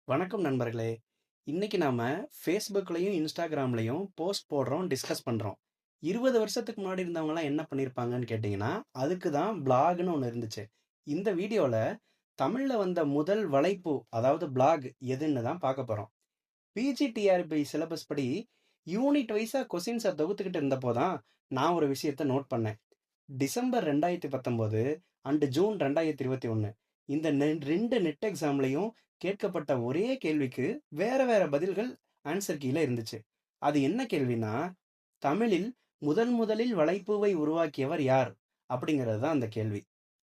வணக்கம் நண்பர்களே. இன்னைக்கு நாம Facebookலயும், Instagramலயும் போஸ்ட் போடுறோம், டிஸ்கஸ் பண்றோம். 20 வருஷத்துக்கு முன்னாடி இருந்தவங்கலாம் என்ன பண்ணியிருப்பாங்கன்னு கேட்டீங்கன்னா, அதுக்கு தான் பிளாக்ன்னு ஒண்ணு இருந்துச்சு. இந்த வீடியோல தமிழ்ல வந்த முதல் வலைப்பூ, அதாவது பிளாக் எதுன்னு தான் பார்க்க போறோம். பிஜிடிஆர்பி சிலபஸ் படி யூனிட் வைஸா கொஸ்டின்ஸ தொகுத்துக்கிட்டு இருந்தப்போ தான் நான் ஒரு விஷயத்த நோட் பண்ணேன். டிசம்பர் 2019 அண்ட் ஜூன் 2021 இந்த 2 நெட் எக்ஸாம்லயும் கேட்கப்பட்ட ஒரே கேள்விக்கு வேற வேற பதில்கள் ஆன்சர் கீழே இருந்துச்சு. அது என்ன கேள்வினா, தமிழில் முதன் முதலில் வலைப்பூவை உருவாக்கியவர் யார் அப்படிங்கிறது தான் அந்த கேள்வி.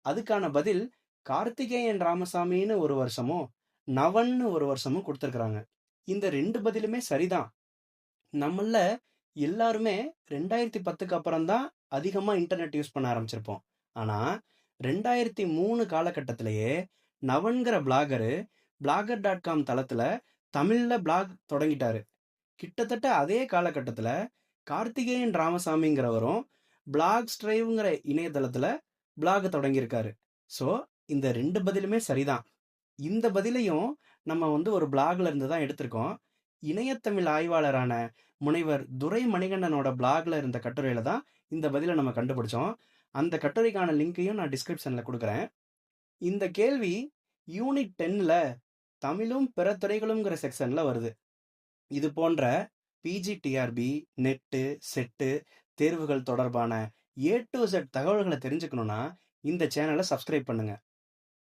அதுக்கான பதில் கார்த்திகேயன் ராமசாமின்னு ஒரு வருஷமும், நவன்னு ஒரு வருஷமும் கொடுத்துருக்காங்க. இந்த 2 பதிலுமே சரிதான். நம்மள எல்லாருமே 2010க்கு அப்புறம் தான் அதிகமா இன்டர்நெட் யூஸ் பண்ண ஆரம்பிச்சிருப்போம். ஆனா 2003 காலகட்டத்திலேயே நவன்கிற பிளாகரு blogger.com தளத்துல தமிழ்ல பிளாக் தொடங்கிட்டாரு. கிட்டத்தட்ட அதே காலகட்டத்துல கார்த்திகேயன் ராமசாமிங்கிறவரும் பிளாக் ஸ்ட்ரைவ்ங்கிற இணையதளத்துல பிளாக் தொடங்கியிருக்காரு. ஸோ இந்த 2 பதிலுமே சரிதான். இந்த பதிலையும் நம்ம ஒரு பிளாக்ல இருந்து தான் எடுத்திருக்கோம். இணையத்தமிழ் ஆய்வாளரான முனைவர் துரை மணிகண்டனோட பிளாக்ல இருந்த கட்டுரையில தான் இந்த பதிலை நம்ம கண்டுபிடிச்சோம். அந்த கட்டுரைக்கான லிங்கையும் நான் டிஸ்கிரிப்ஷன்ல கொடுக்குறேன். இந்த கேள்வி யூனிட் 10ல தமிழும் பிற துறைகளும்ங்கிற செக்ஷன்ல வருது. இது போன்ற பிஜிடிஆர்பி, நெட்டு, செட்டு தேர்வுகள் தொடர்பான A to Z தகவல்களை தெரிஞ்சுக்கணும்னா இந்த சேனலை சப்ஸ்கிரைப் பண்ணுங்க.